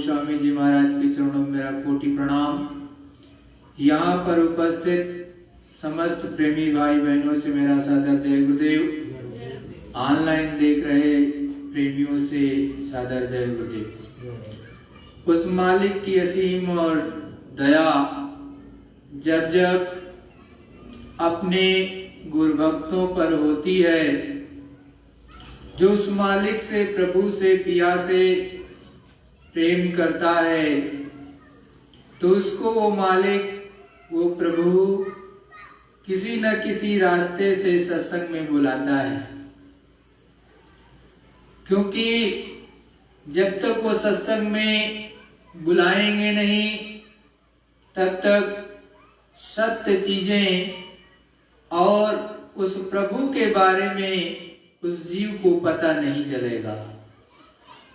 गोस्वामी जी महाराज के चरणों में मेरा कोटि प्रणाम। यहाँ पर उपस्थित समस्त प्रेमी भाई बहनों से मेरा सादर जय गुरुदेव। ऑनलाइन देख रहे प्रेमियों से सादर जय गुरुदेव। उस मालिक की असीम और दया जब जब अपने गुरुभक्तों पर होती है, जो उस मालिक से, प्रभु से, पिया से प्रेम करता है, तो उसको वो मालिक, वो प्रभु किसी न किसी रास्ते से सत्संग में बुलाता है। क्योंकि जब तक वो सत्संग में बुलाएंगे नहीं, तब तक सत्य चीजें और उस प्रभु के बारे में उस जीव को पता नहीं चलेगा।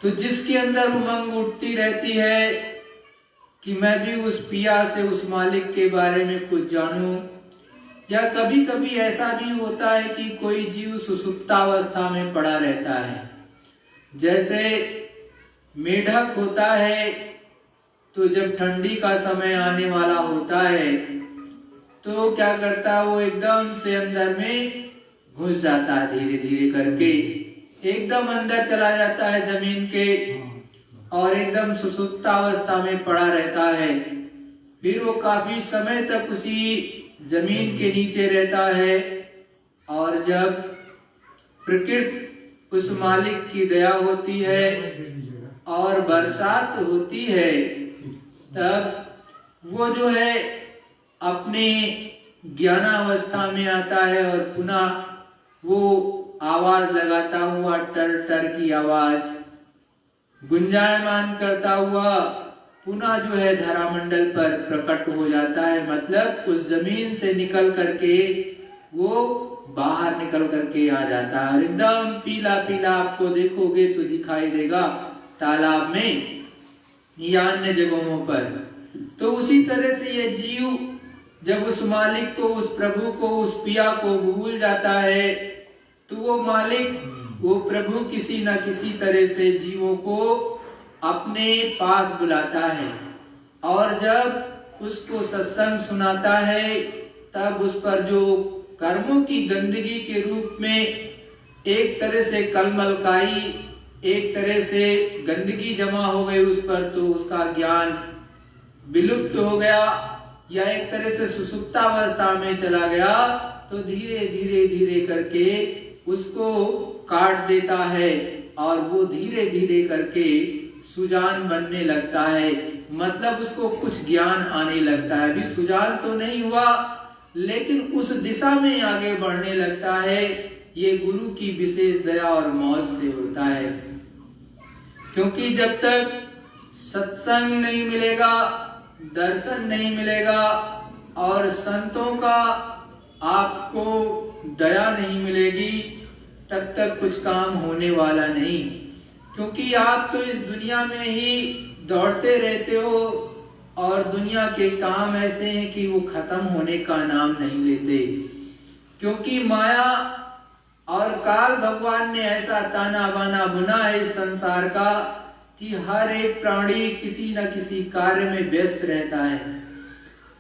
तो जिसके अंदर उमंग उठती रहती है कि मैं भी उस पिया से, उस मालिक के बारे में कुछ जानूं, या कभी कभी ऐसा भी होता है कि कोई जीव सुसुप्तावस्था में पड़ा रहता है। जैसे मेढक होता है, तो जब ठंडी का समय आने वाला होता है तो क्या करता है, वो एकदम से अंदर में घुस जाता है, धीरे धीरे करके एकदम अंदर चला जाता है जमीन के, और एकदम सुसुप्तावस्था में पड़ा रहता है। फिर वो काफी समय तक उसी जमीन के नीचे रहता है, और जब प्रकृति, उस मालिक की दया होती है और बरसात होती है, तब वो जो है अपने ज्ञानावस्था में आता है और पुनः वो आवाज लगाता हुआ, टर टर की आवाज गुंजायमान करता हुआ पुनः जो है धरामंडल पर प्रकट हो जाता है। मतलब उस जमीन से निकल करके वो बाहर निकल करके आ जाता है, और एकदम पीला पीला आपको देखोगे तो दिखाई देगा तालाब में या अन्य जगहों पर। तो उसी तरह से ये जीव जब उस मालिक को, उस प्रभु को, उस पिया को भूल जाता है, तो वो मालिक, वो प्रभु किसी न किसी तरह से जीवों को अपने पास बुलाता है, और जब उसको सत्संग सुनाता है, तब उस पर जो कर्मों की गंदगी के रूप में एक तरह से कलमलकाई, एक तरह से गंदगी जमा हो गई उस पर, तो उसका ज्ञान विलुप्त हो गया या एक तरह से सुसुप्तावस्था में चला गया, तो धीरे धीरे धीरे करके उसको काट देता है, और वो धीरे धीरे करके सुजान बनने लगता है। मतलब उसको कुछ ज्ञान आने लगता है। अभी सुजान तो नहीं हुआ, लेकिन उस दिशा में आगे बढ़ने लगता है। ये गुरु की विशेष दया और मौज से होता है। क्योंकि जब तक सत्संग नहीं मिलेगा, दर्शन नहीं मिलेगा, और संतों का आपको दया नहीं मिलेगी, तब तक कुछ काम होने वाला नहीं। क्योंकि आप तो इस दुनिया में ही दौड़ते रहते हो, और दुनिया के काम ऐसे हैं कि वो खत्म होने का नाम नहीं लेते। क्योंकि माया और काल भगवान ने ऐसा ताना बाना बुना है इस संसार का कि हर एक प्राणी किसी न किसी कार्य में व्यस्त रहता है,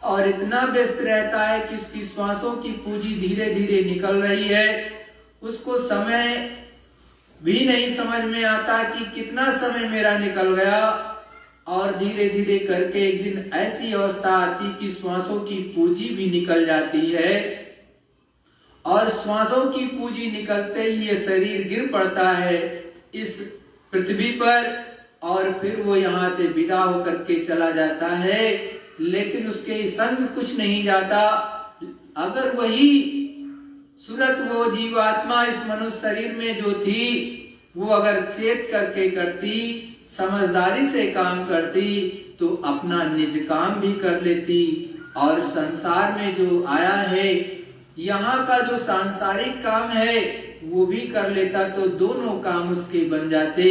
और इतना व्यस्त रहता है कि उसकी श्वासों की पूंजी धीरे धीरे निकल रही है। उसको समय भी नहीं समझ में आता कि कितना समय मेरा निकल गया, और धीरे धीरे करके एक दिन ऐसी अवस्था आती कि श्वासों की पूंजी भी निकल जाती है, और श्वासों की पूंजी निकलते ही ये शरीर गिर पड़ता है इस पृथ्वी पर, और फिर वो यहाँ से विदा होकर के चला जाता है। लेकिन उसके संग कुछ नहीं जाता। अगर वही सूरत, वो जीवात्मा इस मनुष्य शरीर में जो थी, वो अगर चेत करके करती, समझदारी से काम करती, तो अपना निज काम भी कर लेती, और संसार में जो आया है, यहाँ का जो सांसारिक काम है वो भी कर लेता, तो दोनों काम उसके बन जाते।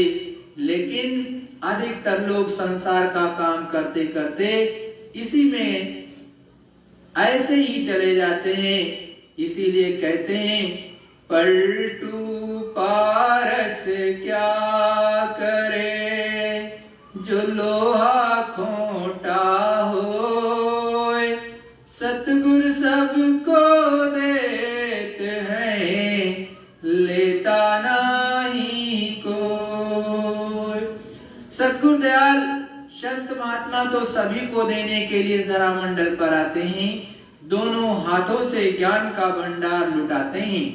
लेकिन अधिकतर लोग संसार का काम करते करते इसी में ऐसे ही चले जाते हैं। इसीलिए कहते हैं पलटू पारस क्या करे, जो लोहा खोटा होए, सतगुरु सबको देत हैं, लेता नहीं कोई। सतगुरु दयाल संत महात्मा तो सभी को देने के लिए धरा मंडल पर आते हैं, दोनों हाथों से ज्ञान का भंडार लुटाते हैं,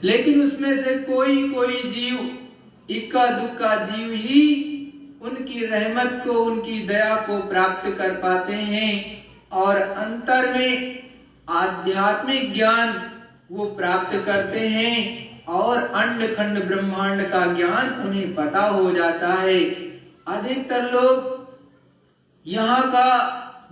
लेकिन उसमें से कोई कोई जीव, इक्का दुक्का जीव ही उनकी रहमत को, उनकी दया को प्राप्त कर पाते हैं और अंतर में आध्यात्मिक ज्ञान वो प्राप्त करते हैं और अंड खंड ब्रह्मांड का ज्ञान उन्हें पता हो जाता है। अधिकतर लोग यहाँ का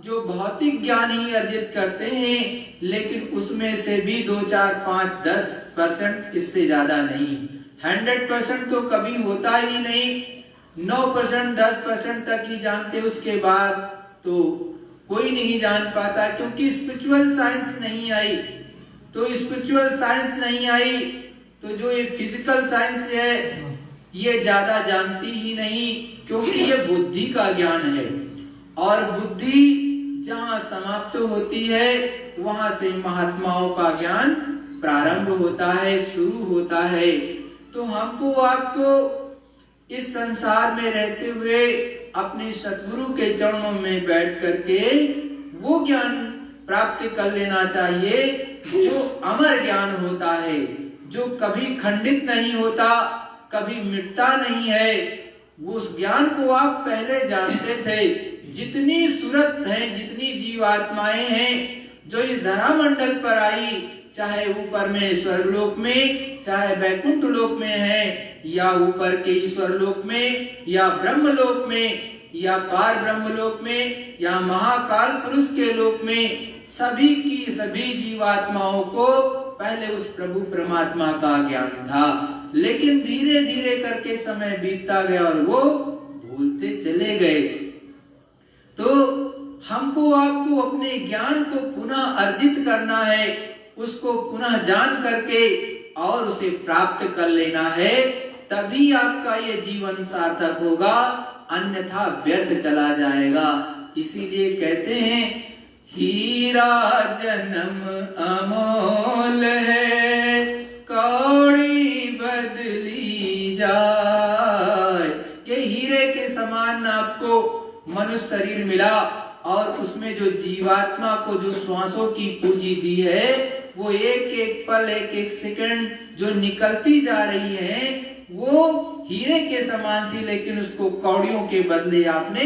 जो भौतिक ज्ञान ही अर्जित करते हैं, लेकिन उसमें से भी 2, 4, 5, 10% इससे ज्यादा नहीं। 100% तो कभी होता ही नहीं, 9%, 10% तक ही जानते, उसके बाद तो कोई नहीं जान पाता, क्योंकि स्पिरिचुअल साइंस नहीं आई। तो स्पिरिचुअल साइंस नहीं आई तो जो ये फिजिकल साइंस है ये ज्यादा जानती ही नहीं, क्योंकि ये बुद्धि का ज्ञान है और बुद्धि जहाँ समाप्त होती है वहां से महात्माओं का ज्ञान प्रारंभ होता है, शुरू होता है। तो हमको आपको इस संसार में रहते हुए अपने सतगुरु के चरणों में बैठ करके वो ज्ञान प्राप्त कर लेना चाहिए जो अमर ज्ञान होता है, जो कभी खंडित नहीं होता, कभी मिटता नहीं है। वो उस ज्ञान को आप पहले जानते थे। जितनी सूरत है, जितनी जीवात्माएं हैं जो इस धरा मंडल पर आई, चाहे ऊपर में स्वर्गलोक में, चाहे वैकुंठ लोक में है, या ऊपर के ईश्वर लोक में, या ब्रह्मलोक में, या पार ब्रह्मलोक में, या महाकाल पुरुष के लोक में, सभी की सभी जीवात्माओं को पहले उस प्रभु परमात्मा का ज्ञान था, लेकिन धीरे धीरे करके समय बीतता गया और वो भूलते चले गए। तो हमको आपको अपने ज्ञान को पुनः अर्जित करना है, उसको पुनः जान करके और उसे प्राप्त कर लेना है, तभी आपका ये जीवन सार्थक होगा, अन्यथा व्यर्थ चला जाएगा। इसीलिए कहते हैं हीरा जन्म अमोल है, कौड़ी बदली जाए। ये हीरे के समान आपको मनुष्य शरीर मिला और उसमें जो जीवात्मा को जो श्वासों की पूंजी दी है, वो एक एक पल, एक एक सेकंड जो निकलती जा रही है, वो हीरे के समान थी, लेकिन उसको कौड़ियों के बदले आपने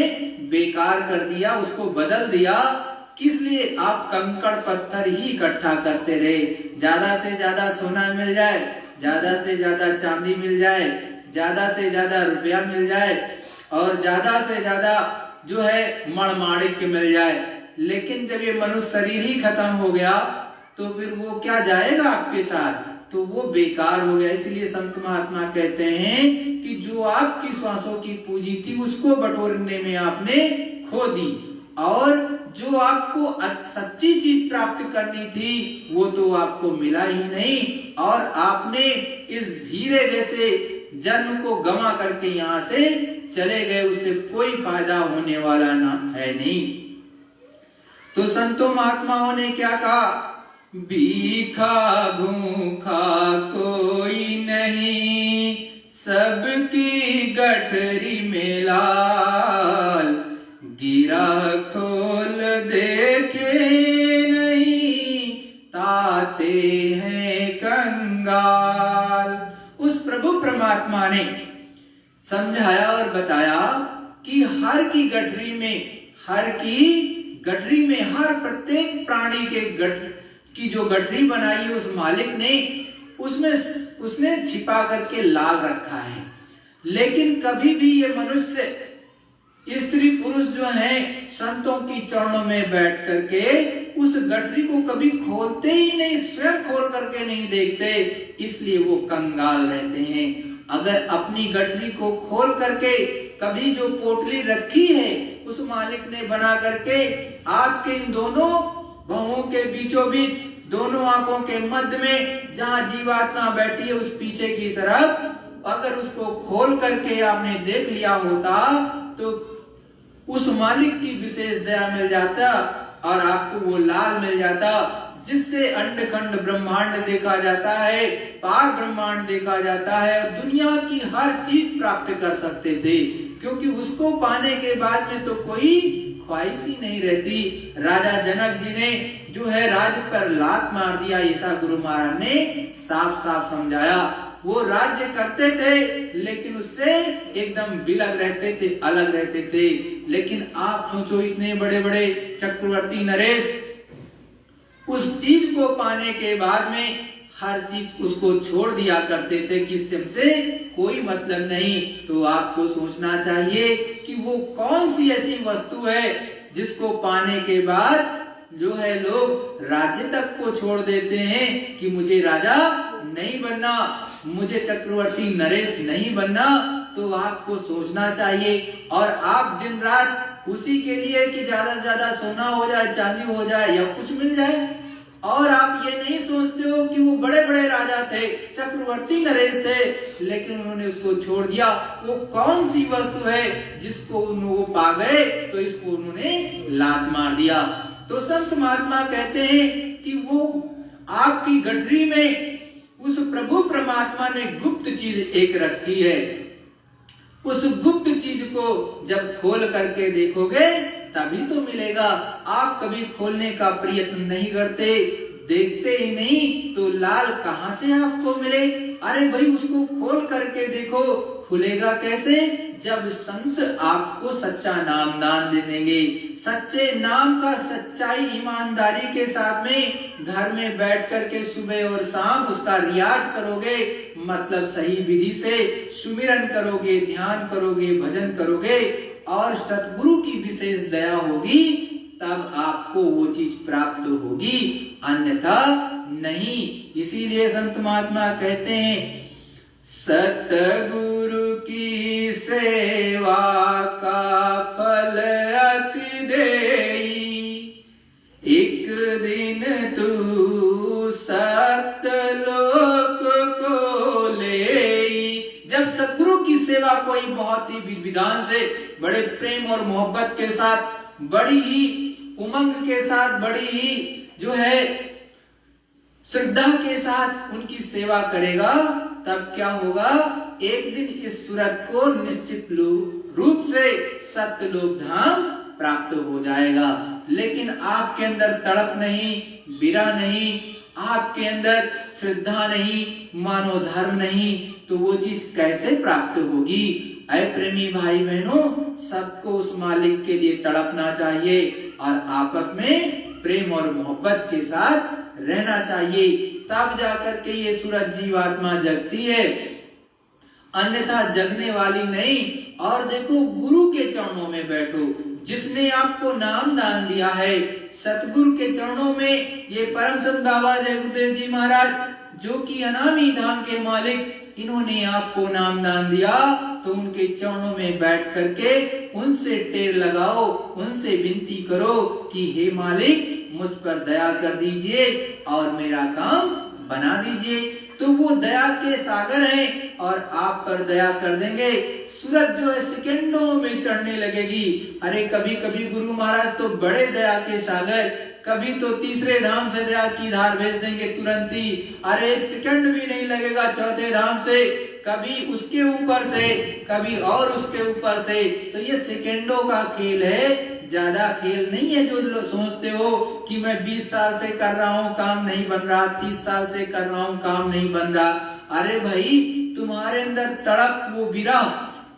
बेकार कर दिया, उसको बदल दिया। किस लिए? आप कंकड़ पत्थर ही इकट्ठा करते रहे। ज्यादा से ज्यादा सोना मिल जाए, ज्यादा से ज्यादा चांदी मिल जाए, ज्यादा से ज्यादा रुपया मिल जाए और ज्यादा से ज्यादा जो है मणमाणिक्य मिल जाए, लेकिन जब ये मनुष्य शरीर ही खत्म हो गया तो फिर वो क्या जाएगा आपके साथ? तो वो बेकार हो गया। इसलिए संत महात्मा कहते हैं कि जो आपकी श्वासों की पूंजी थी उसको बटोरने में आपने खो दी, और जो आपको सच्ची चीज प्राप्त करनी थी वो तो आपको मिला ही नहीं, और आपने इस हीरे जैसे जन्म को गमा करके यहाँ से चले गए, उससे कोई फायदा होने वाला ना है नहीं। तो संतों महात्माओं ने क्या कहा? भीखा भूखा कोई नहीं, सबकी गठरी में लाल, गिरा खोल देखे नहीं, ताते हैं कंगाल। उस प्रभु परमात्मा ने समझाया और बताया कि हर की गठरी में हर प्रत्येक प्राणी के की जो गठरी बनाई है उस मालिक ने, उसमें उसने छिपा करके लाग रखा है। लेकिन कभी भी ये मनुष्य, स्त्री पुरुष जो हैं, संतों की चरणों में बैठ करके उस गठरी को कभी खोलते ही नहीं, स्वयं खोल करके नहीं देखते, इसलिए वो कंगाल रहते हैं। अगर अपनी गठरी को खोल करके कभी जो पोटली रखी है उस मालिक ने बना करके आपके इन दोनों भवों के बीचों बीच, दोनों आंखों के मध्य में जहां जीवात्मा बैठी है उस पीछे की तरफ अगर उसको खोल करके आपने देख लिया होता तो उस मालिक की विशेष दया मिल जाता और आपको वो लाल मिल जाता जिससे अंड खंड ब्रह्मांड देखा जाता है, पार ब्रह्मांड देखा जाता है, दुनिया की हर चीज प्राप्त कर सकते थे, क्योंकि उसको पाने के बाद में तो कोई ख्वाहिश ही नहीं रहती। राजा जनक जी ने जो है राज्य पर लात मार दिया, ऐसा गुरु महाराज ने साफ साफ समझाया। वो राज्य करते थे लेकिन उससे एकदम बिलग रहते थे, अलग रहते थे। लेकिन आप सोचो, इतने बड़े बड़े चक्रवर्ती नरेश उस चीज को पाने के बाद में हर चीज उसको छोड़ दिया करते थे कि इससे कोई मतलब नहीं। तो आपको सोचना चाहिए कि वो कौन सी ऐसी वस्तु है जिसको पाने के बाद जो है लोग राज्य तक को छोड़ देते हैं कि मुझे राजा नहीं बनना, मुझे चक्रवर्ती नरेश नहीं बनना। तो आपको सोचना चाहिए और आप दिन रात उसी के लिए कि ज्यादा से ज्यादा सोना हो जाए, चांदी हो जाए या कुछ मिल जाए। और आप ये नहीं सोचते हो कि वो बड़े बड़े राजा थे, चक्रवर्ती नरेश थे, लेकिन उन्होंने उसको छोड़ दिया। वो कौन सी वस्तु है जिसको वो पा गए तो इसको उन्होंने लात मार दिया। तो संत महात्मा कहते हैं कि वो आपकी गठरी में उस प्रभु परमात्मा ने गुप्त चीज एक रखी है। उस गुप्त चीज को जब खोल करके देखोगे तभी तो मिलेगा। आप कभी खोलने का प्रयत्न नहीं करते, देखते ही नहीं तो लाल कहां से आपको मिले। अरे भाई उसको खोल करके देखो, खुलेगा कैसे? जब संत आपको सच्चा नाम दान दे देंगे। सच्चे नाम का सच्चाई ईमानदारी के साथ में घर में बैठ करके सुबह और शाम उसका रियाज करोगे, मतलब सही विधि से सुमिरन करोगे, ध्यान करोगे, भजन करोगे और सतगुरु की विशेष दया होगी, तब आपको वो चीज प्राप्त होगी, अन्यथा नहीं। इसीलिए संत महात्मा कहते हैं सतगुरु की सेवा का फल अति देई, एक दिन तू सतलोक को लेई। जब सतगुरु की सेवा कोई बहुत ही विधान से, बड़े प्रेम और मोहब्बत के साथ, बड़ी ही उमंग के साथ, बड़ी ही जो है श्रद्धा के साथ उनकी सेवा करेगा, तब क्या होगा? एक दिन इस सूरत को निश्चित रूप से सत्यलोक धाम प्राप्त हो जाएगा। लेकिन आपके अंदर तड़प नहीं, विरह नहीं, आपके अंदर श्रद्धा नहीं, मानो धर्म नहीं, तो वो चीज कैसे प्राप्त होगी? ऐ प्रेमी भाई बहनों, सबको उस मालिक के लिए तड़पना चाहिए और आपस में प्रेम और मोहब्बत के साथ रहना चाहिए, तब जाकर के ये सूरज जीवात्मा जगती है, अन्यथा जगने वाली नहीं। और देखो, गुरु के चरणों में बैठो, जिसने आपको नाम दान दिया है, सतगुरु के चरणों में। ये परम संत बाबा जय गुरुदेव जी महाराज, जो कि अनामी धाम के मालिक, इन्होंने आपको नाम दान दिया, तो उनके चरणों में बैठ करके उनसे टेर लगाओ, उनसे विनती करो कि हे मालिक मुझ पर दया कर दीजिए और मेरा काम बना दीजिए। तो वो दया के सागर हैं और आप पर दया कर देंगे। सूरज जो है सेकंडों में चढ़ने लगेगी। अरे कभी कभी गुरु महाराज तो बड़े दया के सागर, कभी तो तीसरे धाम से दया की धार भेज देंगे तुरंत ही। अरे एक सेकंड भी नहीं लगेगा चौथे धाम से, कभी उसके ऊपर से, कभी और उसके ऊपर से। तो ये सेकंडों का खेल है, ज्यादा खेल नहीं है। जो लोग सोचते हो कि मैं 20 साल से कर रहा हूँ काम नहीं बन रहा, 30 साल से कर रहा हूँ काम नहीं बन रहा। अरे भाई, तुम्हारे अंदर तड़प, वो विरह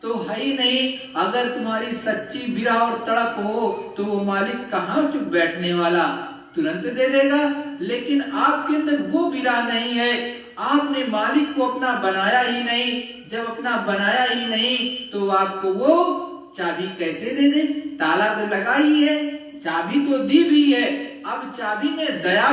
तो है ही नहीं। अगर तुम्हारी सच्ची विरह और तड़प हो तो वो मालिक कहाँ चुप बैठने वाला, तुरंत दे देगा। लेकिन आपके अंदर वो विरह नहीं है, आपने मालिक को अपना बनाया ही नहीं। जब अपना बनाया ही नहीं तो आपको वो चाबी कैसे दे दे? ताला तो लगा ही है, चाबी तो दी भी है। अब चाबी में दया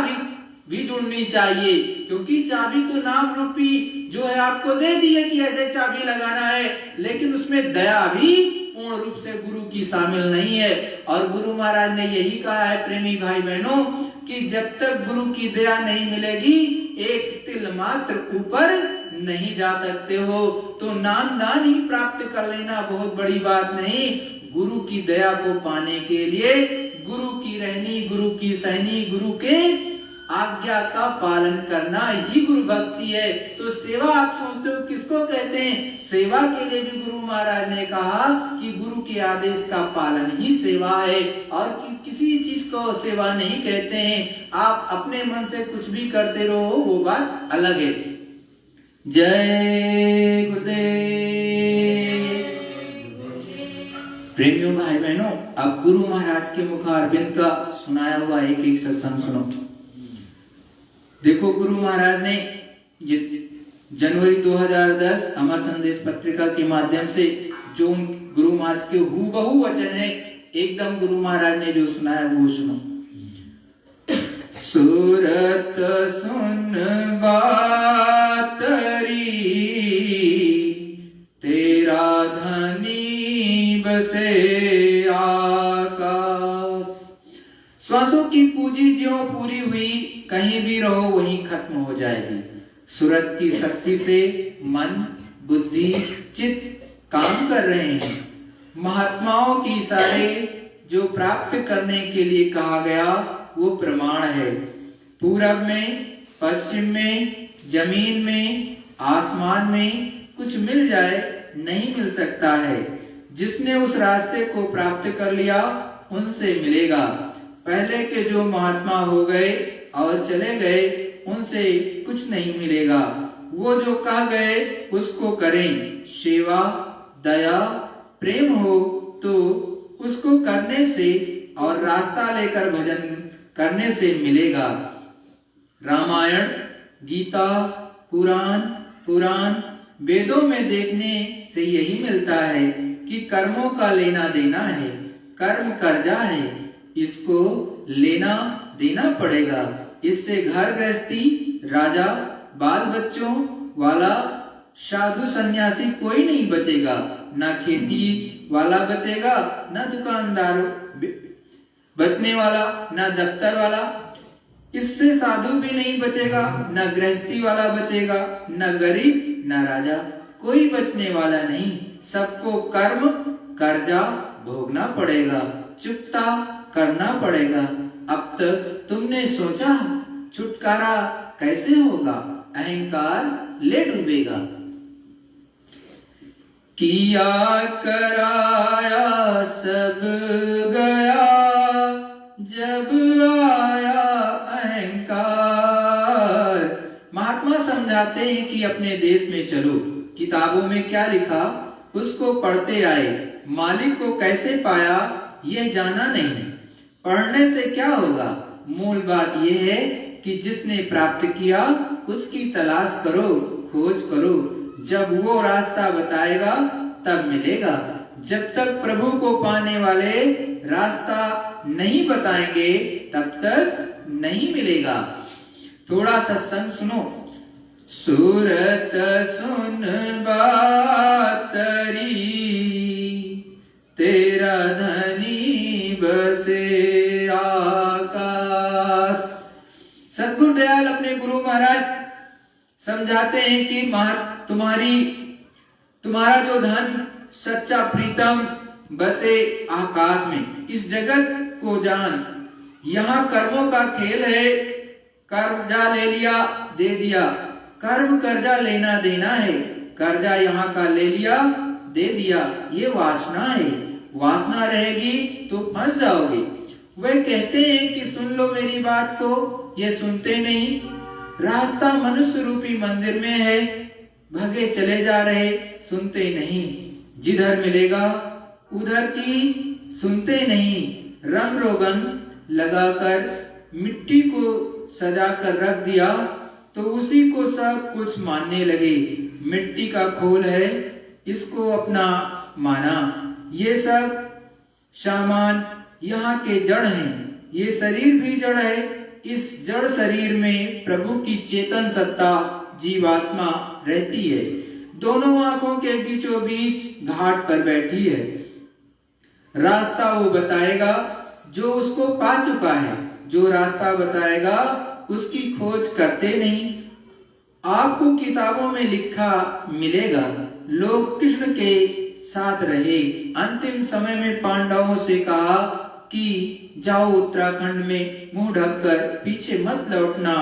भी जुड़नी चाहिए, क्योंकि चाबी तो नाम रूपी जो है आपको दे दी है कि ऐसे चाबी लगाना है, लेकिन उसमें दया भी पूर्ण रूप से गुरु की शामिल नहीं है। और गुरु महाराज ने यही कहा है प्रेमी भाई बहनों कि जब तक गुरु की दया नहीं मिलेगी, एक तिल मात्र ऊपर नहीं जा सकते हो तो नाम दान ही प्राप्त कर लेना बहुत बड़ी बात नहीं। गुरु की दया को पाने के लिए गुरु की रहनी, गुरु की सहनी, गुरु के आज्ञा का पालन करना ही गुरु भक्ति है। तो सेवा आप सोचते हो किसको कहते हैं? सेवा के लिए भी गुरु महाराज ने कहा कि गुरु के आदेश का पालन ही सेवा है, और किसी चीज को सेवा नहीं कहते हैं। आप अपने मन से कुछ भी करते रहो वो बात अलग है। जय गुरुदेव। प्रेमियों भाई बहनों, अब गुरु महाराज के मुखारबिंद का सुनाया हुआ एक एक सत्संग सुनो। देखो गुरु महाराज ने ये जनवरी 2010 अमर संदेश पत्रिका के माध्यम से जो गुरु महाराज के हूबहू वचन है, एकदम गुरु महाराज ने जो सुनाया वो सुनो। सूरत सुन बातरी तेरा धनी बसे आकाश। श्वासों की पूंजी ज्यों पूरी हुई, कहीं भी रहो वहीं खत्म हो जाएगी। सूरत की शक्ति से मन, बुद्धि, चित्त काम कर रहे हैं। महात्माओं की इशारे जो प्राप्त करने के लिए कहा गया वो प्रमाण है। पूरब में, पश्चिम में, जमीन में, आसमान में कुछ मिल जाए नहीं मिल सकता है। जिसने उस रास्ते को प्राप्त कर लिया उनसे मिलेगा। पहले के जो महात्मा हो गए और चले गए उनसे कुछ नहीं मिलेगा। वो जो कह गए उसको करें। सेवा, दया, प्रेम हो तो उसको करने से और रास्ता लेकर भजन करने से मिलेगा। रामायण, गीता, कुरान, पुराण, वेदों में देखने से यही मिलता है कि कर्मों का लेना देना है। कर्म कर्जा है, इसको लेना देना पड़ेगा। इससे घर गृहस्थी, राजा, बाल बच्चों वाला, साधु सन्यासी कोई नहीं बचेगा। ना खेती वाला बचेगा, ना दुकानदार बचने वाला, ना दफ्तर वाला। इससे साधु भी नहीं बचेगा, ना गृहस्थी वाला बचेगा, ना गरीब, ना राजा, कोई बचने वाला नहीं। सबको कर्म कर्जा भोगना पड़ेगा, चुकता करना पड़ेगा। अब तक तुमने सोचा छुटकारा कैसे होगा? अहंकार ले डूबेगा। किया कराया सब गया, जब आया अहंकार। महात्मा समझाते हैं कि अपने देश में चलो, किताबों में क्या लिखा उसको पढ़ते आए। मालिक को कैसे पाया यह जाना नहीं। पढ़ने से क्या होगा? मूल बात यह है कि जिसने प्राप्त किया उसकी तलाश करो, खोज करो। जब वो रास्ता बताएगा तब मिलेगा। जब तक प्रभु को पाने वाले रास्ता नहीं बताएंगे तब तक नहीं मिलेगा। थोड़ा सत्संग सुनो। सूरत सुन बातरी तेरा धनी बसे आकाश। सद्गुरु दयाल अपने गुरु महाराज समझाते हैं कि तुम्हारा जो धन सच्चा प्रीतम बसे आकाश में। इस जगत को जान, यहाँ कर्मों का खेल है। कर्जा ले लिया, दे दिया। कर्म कर्जा लेना देना है। कर्जा यहाँ का ले लिया, दे दिया, ये वासना है। वासना रहेगी तो फंस जाओगे। वे कहते हैं कि सुन लो मेरी बात को, ये सुनते नहीं। रास्ता मनुष्य रूपी मंदिर में है, भगे चले जा रहे, सुनते नहीं। जिधर मिलेगा उधर की सुनते नहीं। रंग रोगन लगाकर मिट्टी को सजा कर रख दिया तो उसी को सब कुछ मानने लगे। मिट्टी का खोल है, इसको अपना माना। ये सब सामान यहाँ के जड़ हैं। ये शरीर भी जड़ है। इस जड़ शरीर में प्रभु की चेतन सत्ता जीवात्मा रहती है। दोनों आंखों के बीचों बीच घाट पर बैठी है। रास्ता वो बताएगा जो उसको पा चुका है। जो रास्ता बताएगा उसकी खोज करते नहीं। आपको किताबों में लिखा मिलेगा, लोग कृष्ण के साथ रहे। अंतिम समय में पांडवों से कहा कि जाओ उत्तराखंड में मुंह ढककर पीछे मत लौटना,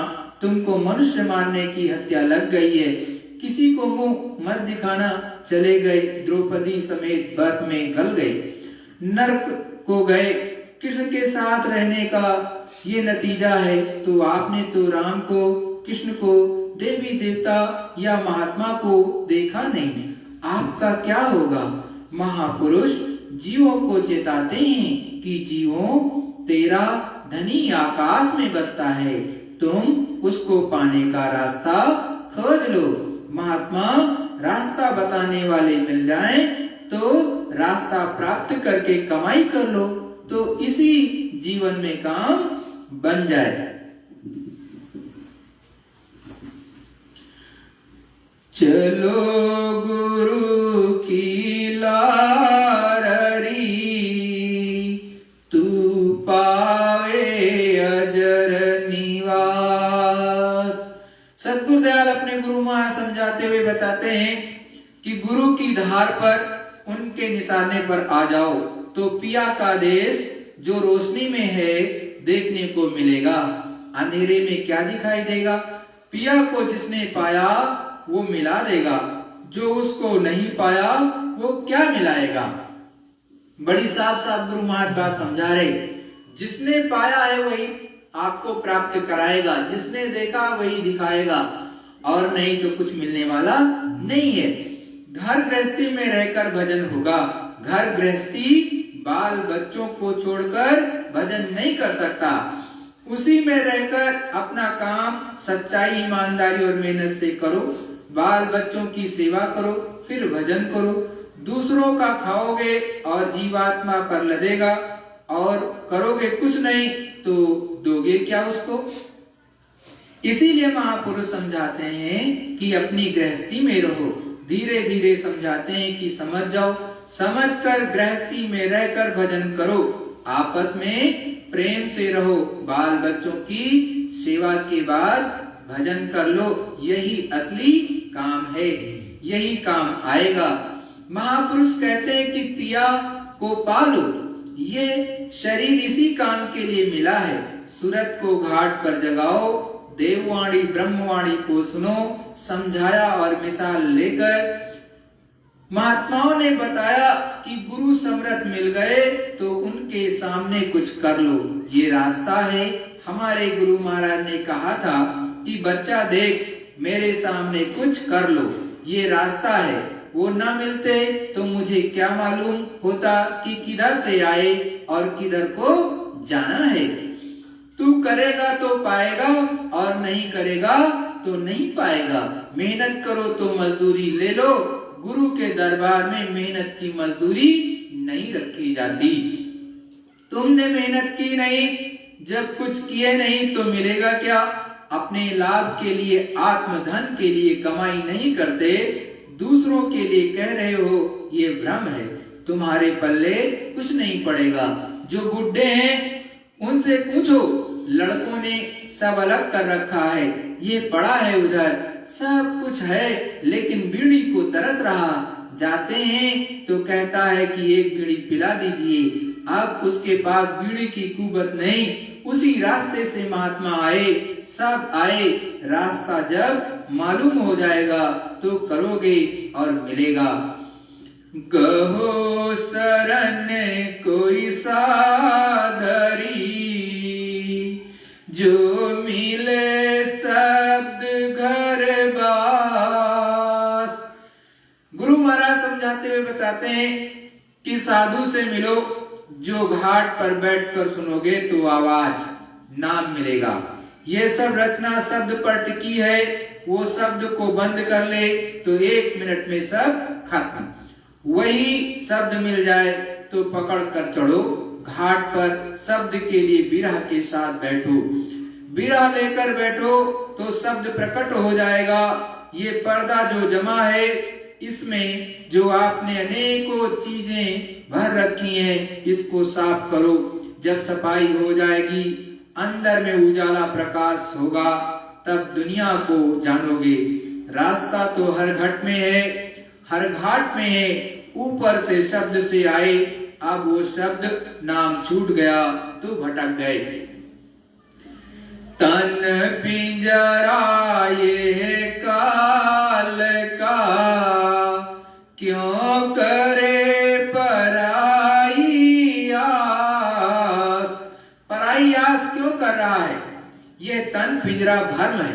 तुमको मनुष्य मारने की हत्या लग गई है। किसी को मुंह मत दिखाना, चले गए, द्रौपदी समेत बर्फ में गल गए, नरक को गए। कृष्ण के साथ रहने का ये नतीजा है। तो आपने तो राम को, कृष्ण को, देवी देवता या महात्मा को देखा नहीं, आपका क्या होगा? महापुरुष जीवों को चेताते हैं कि जीवों, तेरा धनी आकाश में बसता है, तुम उसको पाने का रास्ता खोज लो। महात्मा रास्ता बताने वाले मिल जाएं तो रास्ता प्राप्त करके कमाई कर लो, तो इसी जीवन में काम बन जाए। चलो गुरु की लाररी, तू पावे अजर निवास। सद्गुरुदयाल अपने गुरु माया समझाते हुए बताते हैं कि गुरु की धार पर, उनके निशाने पर आ जाओ तो पिया का देश जो रोशनी में है देखने को मिलेगा। अंधेरे में क्या दिखाई देगा? पिया को जिसने पाया वो मिला देगा, जो उसको नहीं पाया वो क्या मिलाएगा। बड़ी साफ साफ गुरु महाराज बात समझा रहे, जिसने पाया है वही आपको प्राप्त कराएगा, जिसने देखा वही दिखाएगा, और नहीं तो कुछ मिलने वाला नहीं है। घर गृहस्थी में रहकर भजन होगा। घर गृहस्थी बाल बच्चों को छोड़कर भजन नहीं कर सकता। उसी में रहकर अपना काम सच्चाई, ईमानदारी और मेहनत से करो। बाल बच्चों की सेवा करो, फिर भजन करो। दूसरों का खाओगे और जीवात्मा पर लदेगा, और करोगे कुछ नहीं तो दोगे क्या उसको। इसीलिए महापुरुष समझाते हैं कि अपनी गृहस्थी में रहो। धीरे धीरे समझाते हैं कि समझ जाओ, समझकर गृहस्थी में रहकर भजन करो। आपस में प्रेम से रहो। बाल बच्चों की सेवा के बाद भजन कर लो। यही असली काम है, यही काम आएगा। महापुरुष कहते हैं कि पिया को पालो। ये शरीर इसी काम के लिए मिला है। सूरत को घाट पर जगाओ, देववाणी ब्रह्मवाणी को सुनो। समझाया और मिसाल लेकर महात्माओं ने बताया कि गुरु समर्थ मिल गए तो उनके सामने कुछ कर लो। ये रास्ता है। हमारे गुरु महाराज ने कहा था कि बच्चा देख, मेरे सामने कुछ कर लो, ये रास्ता है। वो न मिलते तो मुझे क्या मालूम होता कि किधर से आए और किधर को जाना है। तू करेगा तो पाएगा और नहीं करेगा तो नहीं पाएगा। मेहनत करो तो मजदूरी ले लो। गुरु के दरबार में मेहनत की मजदूरी नहीं रखी जाती। तुमने मेहनत की नहीं, जब कुछ किए नहीं तो मिलेगा क्या? अपने लाभ के लिए, आत्मधन के लिए कमाई नहीं करते, दूसरों के लिए कह रहे हो, ये भ्रम है। तुम्हारे पल्ले कुछ नहीं पड़ेगा। जो बुढ़े हैं उनसे पूछो, लड़कों ने सब अलग कर रखा है, ये पड़ा है उधर, सब कुछ है, लेकिन बीड़ी को तरस रहा। जाते हैं तो कहता है कि एक बीड़ी पिला दीजिए। अब उसके पास बीड़ी की कुबत नहीं। उसी रास्ते से महात्मा आए, सब आए। रास्ता जब मालूम हो जाएगा तो करोगे और मिलेगा। गहो शरण कोई साधरी, जो मिले शब्द घर बास। गुरु महाराज समझाते हुए बताते हैं कि साधु से मिलो, जो घाट पर बैठकर सुनोगे तो आवाज, नाम मिलेगा। ये सब रचना शब्द पर टिकी है। वो शब्द को बंद कर ले तो 1 मिनट में सब खत्म। वही शब्द मिल जाए तो पकड़ कर चढ़ो। घाट पर शब्द के लिए विरह के साथ बैठो। विरह लेकर बैठो तो शब्द प्रकट हो जाएगा। ये पर्दा जो जमा है, इसमें जो आपने अनेकों चीजें भर रखी हैं, इसको साफ करो। जब सफाई हो जाएगी, अंदर में उजाला प्रकाश होगा, तब दुनिया को जानोगे। रास्ता तो हर घाट में है, हर घाट में है, ऊपर से शब्द से आए, अब वो शब्द नाम छूट गया तो भटक गए। तन पिंजरा ये काल का, क्यों करे पराई आस। पराई आस क्यों कर रहा है? ये तन पिंजरा भ्रम है,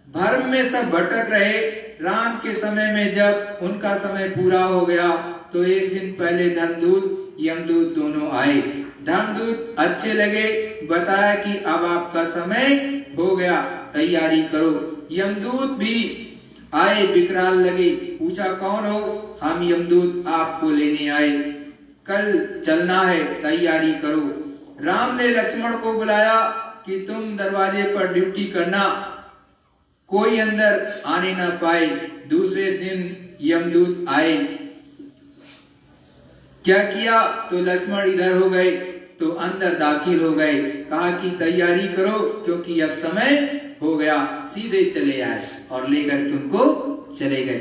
भ्रम में सब भटक रहे। राम के समय में जब उनका समय पूरा हो गया तो एक दिन पहले धर्मदूत यमदूत दोनों आए। धर्मदूत अच्छे लगे, बताया कि अब आपका समय हो गया, तैयारी करो। यमदूत भी आए, विकराल लगे, पूछा कौन हो? हम यमदूत आपको लेने आए, कल चलना है, तैयारी करो। राम ने लक्ष्मण को बुलाया कि तुम दरवाजे पर ड्यूटी करना, कोई अंदर आने ना पाए। दूसरे दिन यमदूत आए, क्या किया? तो लक्ष्मण इधर हो गए तो अंदर दाखिल हो गए, कहा कि तैयारी करो क्योंकि अब समय हो गया। सीधे चले आए और लेकर के उनको चले गए।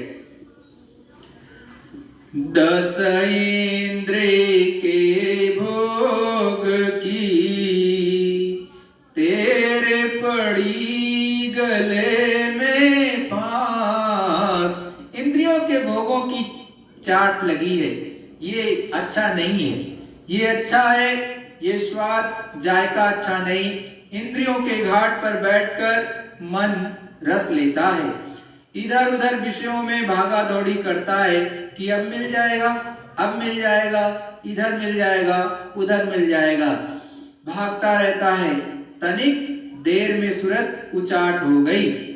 10 इंद्रिय के भोग की तेरे पड़ी गले में फांस। इंद्रियों के भोगों की चाट लगी है, ये अच्छा नहीं है। ये अच्छा है, ये स्वाद जायका अच्छा नहीं। इंद्रियों के घाट पर बैठकर मन रस लेता है, इधर उधर विषयों में भागा दौड़ी करता है कि अब मिल जाएगा, अब मिल जाएगा, इधर मिल जाएगा, उधर मिल जाएगा, भागता रहता है। तनिक देर में सूरत उचाट हो गई।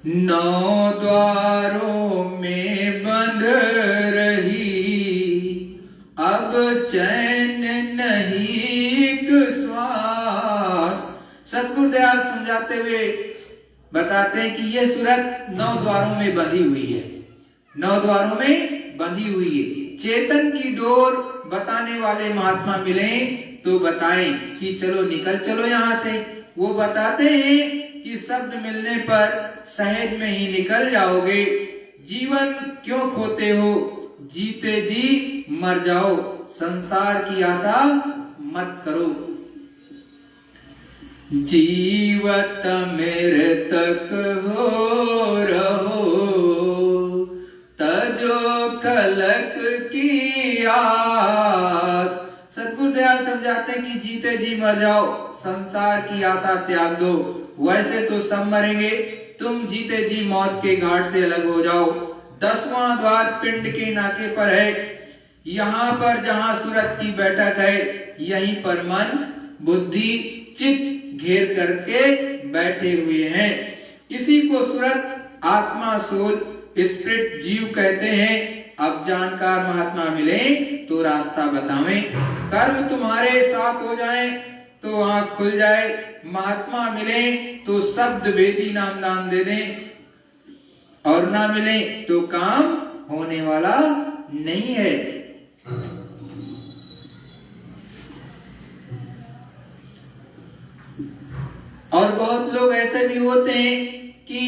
9 द्वारों में बंध रही, अब चैन नहीं श्वास। सतगुरुदयाल समझाते हुए बताते हैं कि ये सूरत 9 द्वारों में बंधी हुई है, 9 द्वारों में बंधी हुई है। चेतन की डोर बताने वाले महात्मा मिले तो बताएं कि चलो निकल चलो यहाँ से। वो बताते हैं कि शब्द मिलने पर सहज में ही निकल जाओगे। जीवन क्यों खोते हो, जीते जी मर जाओ, संसार की आशा मत करो। जीवत मृतक हो रहो, तजो खलक की आस। सतगुरुदयाल समझाते हैं कि जीते जी मर जाओ, संसार की आशा त्याग दो। वैसे तो सब मरेंगे, तुम जीते जी मौत के घाट से अलग हो जाओ। 10वां द्वार पिंड के नाके पर है, यहाँ पर जहाँ सूरत की बैठक है, यहीं पर मन बुद्धि चित्त घेर करके बैठे हुए हैं। इसी को सूरत आत्मा सोल स्पिरिट जीव कहते हैं। अब जानकार महात्मा मिले तो रास्ता बतावें, कर्म तुम्हारे साफ हो जाएं तो आंख खुल जाए। महात्मा मिले तो शब्द वेदी नाम दान दे दें, और ना मिले तो काम होने वाला नहीं है। और बहुत लोग ऐसे भी होते हैं कि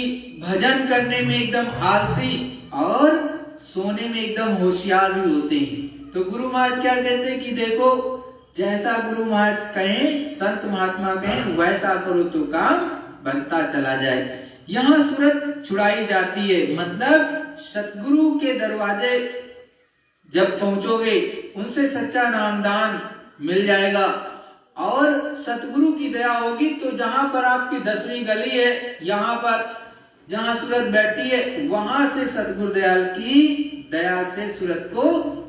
भजन करने में एकदम आलसी और सोने में एकदम होशियार भी होते हैं। तो गुरु महाराज क्या कहते हैं कि देखो, जैसा गुरु महाराज कहें, संत महात्मा कहें, वैसा करो तो काम बनता चला जाए। यहाँ सूरत छुड़ाई जाती है, मतलब सतगुरु के दरवाजे जब पहुंचोगे उनसे सच्चा नामदान मिल जाएगा। और सतगुरु की दया होगी तो जहां पर आपकी 10वीं गली है, यहाँ पर जहां सूरत बैठी है, वहां से सतगुरु दयाल की दया से सूरत को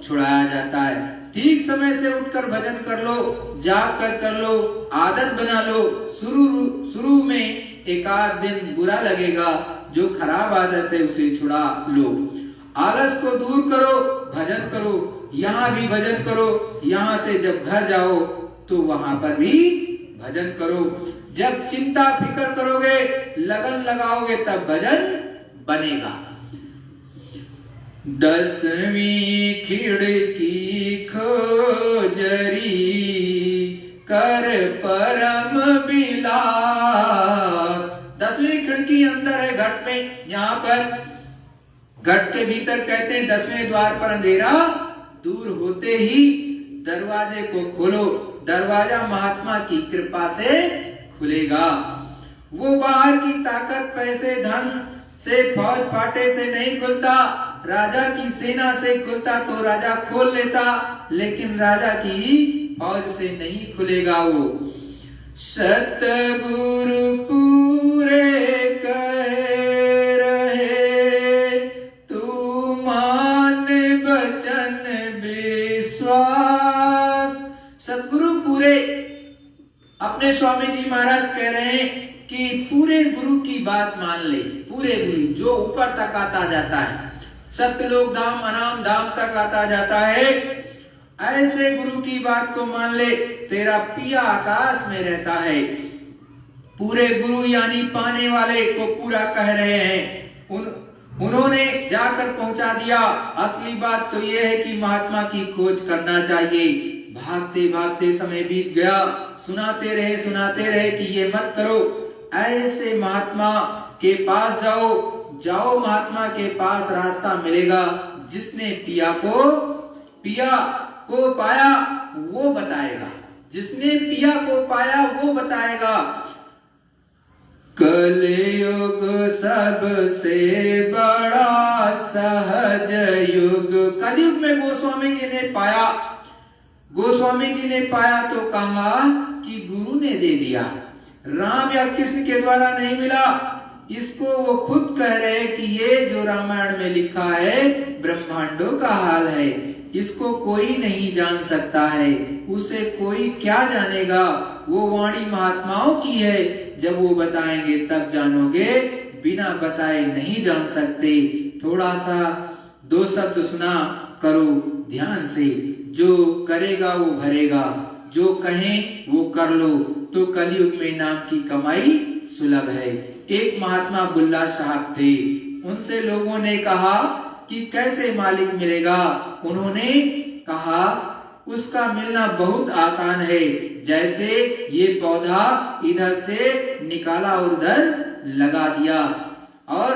छुड़ाया जाता है। ठीक समय से उठकर भजन कर लो, जाग कर लो, आदत बना लो। शुरू में एक आध दिन बुरा लगेगा, जो खराब आदत है उसे छुड़ा लो। आलस को दूर करो, भजन करो, यहाँ भी भजन करो। यहाँ से जब घर जाओ तो वहां पर भी भजन करो। जब चिंता फिकर करोगे, लगन लगाओगे, तब भजन बनेगा। 10वीं खिड़की खोजरी कर परम बिलास। व्यक्ति अंदर है घट में, यहाँ पर घट के भीतर कहते हैं 10वें द्वार पर अंधेरा दूर होते ही दरवाजे को खोलो, दरवाजा महात्मा की कृपा से खुलेगा। वो बाहर की ताकत, पैसे, धन से, फौज फाटे से नहीं खुलता। राजा की सेना से खुलता तो राजा खोल लेता, लेकिन राजा की फौज से नहीं खुलेगा वो। सतगुरु पूरे कहे रहे, तू मान बचन विश्वास। सतगुरु पूरे, अपने स्वामी जी महाराज कह रहे हैं कि पूरे गुरु की बात मान ले। पूरे गुरु जो ऊपर तक आता जाता है, सत्यलोक धाम, अनाम धाम तक आता जाता है, ऐसे गुरु की बात को मान ले, तेरा पिया आकाश में रहता है। पूरे गुरु यानी पाने वाले को पूरा कह रहे हैं। उन्होंने जाकर पहुंचा दिया। असली बात तो यह है कि महात्मा की खोज करना चाहिए। भागते भागते समय बीत गया, सुनाते रहे कि ये मत करो, ऐसे महात्मा के पास जाओ, महात्मा के पास रास्ता मिलेगा। जिसने पिया को पाया वो बताएगा, जिसने पिया को पाया वो बताएगा। कलयुग सबसे बड़ा सहज युग। कलयुग में गोस्वामी जी ने पाया तो कहा कि गुरु ने दे दिया, राम या कृष्ण के द्वारा नहीं मिला। इसको वो खुद कह रहे कि ये जो रामायण में लिखा है ब्रह्मांडों का हाल है, इसको कोई नहीं जान सकता है, उसे कोई क्या जानेगा। वो वाणी महात्माओं की है, जब वो बताएंगे तब जानोगे, बिना बताए नहीं जान सकते। थोड़ा सा 2 शब्द सुना करो ध्यान से, जो करेगा वो भरेगा, जो कहें वो कर लो। तो कलयुग में नाम की कमाई सुलभ है। एक महात्मा बुल्ला साहब थे, उनसे लोगों ने कहा कि कैसे मालिक मिलेगा। उन्होंने कहा उसका मिलना बहुत आसान है, जैसे ये पौधा इधर से निकाला और उधर लगा दिया, और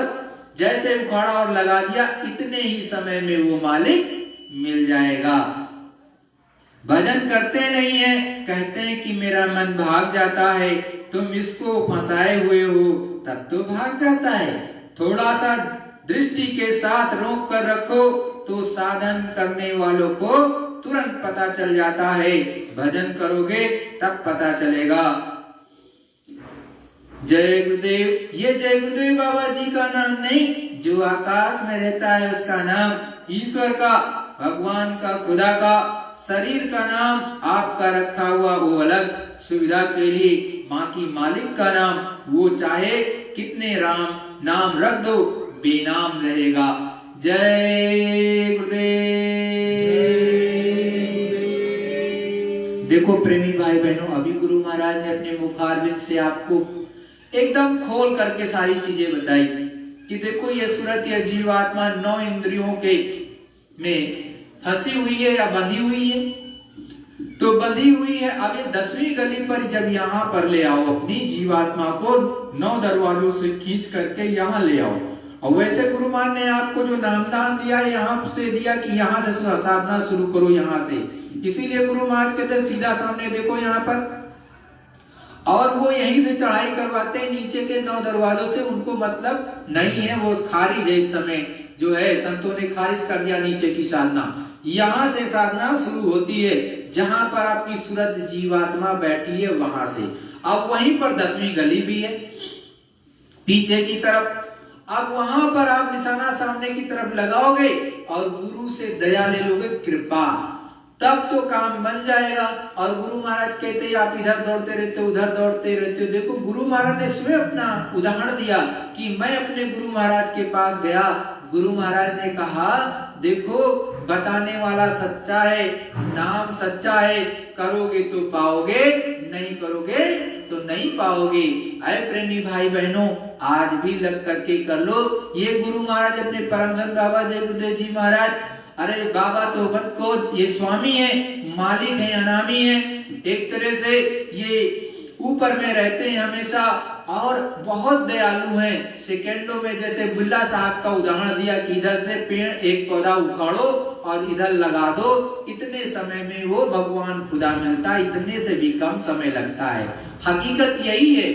जैसे उखाड़ा और लगा दिया, इतने ही समय में वो मालिक मिल जाएगा। भजन करते नहीं है, कहते हैं कि मेरा मन भाग जाता है। तुम इसको फंसाए हुए हो, तब तो भाग जाता है। थोड़ा सा दृष्टि के साथ रोक कर रखो तो साधन करने वालों को तुरंत पता चल जाता है। भजन करोगे तब पता चलेगा। जय गुरुदेव। ये जय गुरुदेव बाबा जी का नाम नहीं, जो आकाश में रहता है उसका नाम, ईश्वर का, भगवान का, खुदा का। शरीर का नाम आपका रखा हुआ वो अलग सुविधा के लिए, बाकी मालिक का नाम वो चाहे कितने राम नाम रख दो, बेनाम रहेगा। जय गुरुदेव। देखो प्रेमी भाई बहनों, अभी गुरु महाराज ने अपने मुखारबिंद से आपको एकदम खोल करके सारी चीजें बताई कि देखो ये सूरत, ये जीवात्मा 9 इंद्रियों के में फंसी हुई है या बंधी हुई है। तो बंधी हुई है। अब ये 10वीं गली पर जब यहाँ पर ले आओ, अपनी जीवात्मा को 9 दरवाजों से खींच करके यहाँ ले आओ। और वैसे गुरु महाराज ने आपको जो नामदान दिया है, यहाँ से दिया कि यहाँ से साधना शुरू करो, यहाँ से। इसीलिए गुरु महाराज कहते हैं सीधा सामने देखो यहाँ पर, और वो यहीं से चढ़ाई करवाते हैं नीचे के 9 दरवाजों से। उनको मतलब नहीं है, वो खारिज है। इस समय जो है संतों ने खारिज कर दिया नीचे की साधना। यहाँ से साधना शुरू होती है, जहां पर आपकी सूरत जीवात्मा बैठी है, वहां से। अब वहीं पर 10वीं गली भी है पीछे की तरफ। अब वहां पर आप निशाना सामने की तरफ लगाओगे और गुरु से दया ले लोगे, कृपा, तब तो काम बन जाएगा। और गुरु महाराज कहते हैं आप इधर दौड़ते रहते हो, उधर दौड़ते रहते हो। देखो गुरु महाराज ने स्वयं अपना उदाहरण दिया कि मैं अपने गुरु महाराज के पास गया, गुरु महाराज ने कहा देखो बताने वाला सच्चा है, नाम सच्चा है, करोगे तो पाओगे, नहीं करोगे तो नहीं पाओगे। अरे प्रेमी भाई बहनों, आज भी लग करके कर लो। ये गुरु महाराज अपने परमचंद बाबा जय गुरुदेव जी महाराज, अरे बाबा तो मत को, ये स्वामी है, मालिक है, अनामी है। एक तरह से ये ऊपर में रहते हैं हमेशा, और बहुत दयालु हैं। सेकंडों में, जैसे बुल्ला साहब का उदाहरण दिया कि इधर से पेड़ एक पौधा उखाड़ो और इधर लगा दो, इतने समय में वो भगवान खुदा मिलता है, इतने से भी कम समय लगता है। हकीकत यही है।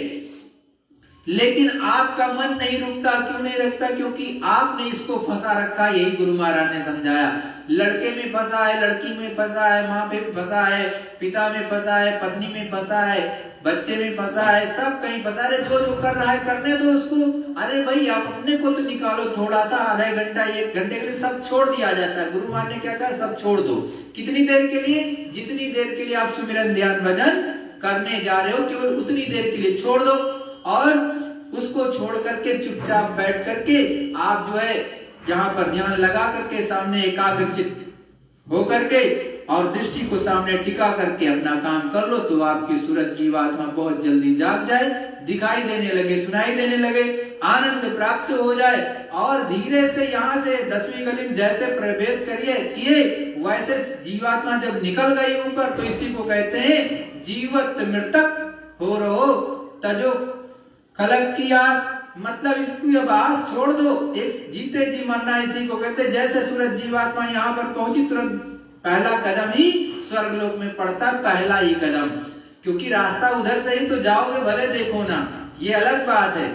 लेकिन आपका मन नहीं रुकता, क्यों नहीं रुकता? क्योंकि आपने इसको फंसा रखा। यही गुरु महाराज ने समझाया। लड़के में फंसा है, लड़की में फंसा है, माँ पे फंसा है, पिता में फंसा है, पत्नी में फंसा है, बच्चे में फंसा है, सब कहीं फंसा है। जो जो कर रहा है करने दो उसको। अरे भाई आप अपने को तो निकालो, थोड़ा सा, आधा घंटा, 1 घंटे के लिए सब छोड़ दिया जाता है। गुरु महाराज ने क्या कहा? सब छोड़ दो। कितनी देर के लिए? जितनी देर के लिए आप सुमिरन ध्यान भजन करने जा रहे हो, केवल उतनी देर के लिए छोड़ दो। और उसको छोड़ करके चुपचाप बैठ करके आप जो है यहाँ पर ध्यान लगा करके सामने एकाग्रचित हो करके और दृष्टि को सामने टिका करके अपना काम कर लो, तो आपकी सूरत जीवात्मा बहुत जल्दी जाग जाए, दिखाई देने लगे, सुनाई देने लगे, आनंद प्राप्त हो जाए। और धीरे से यहाँ से 10वीं गली में जैसे प्रवेश किए वैसे जीवात्मा जब निकल गई ऊपर, तो इसी को कहते हैं जीवत मृतक हो रहो तजो खलक की आस। मतलब इसकी अब आस छोड़ दो, एक जीते जी मरना इसी को कहते। जैसे सूरज जीवात्मा यहाँ पर पहुंची, तुरंत पहला कदम ही स्वर्गलोक में पड़ता, पहला ही कदम। क्योंकि रास्ता उधर से ही तो जाओगे, भले देखो ना, ये अलग बात है।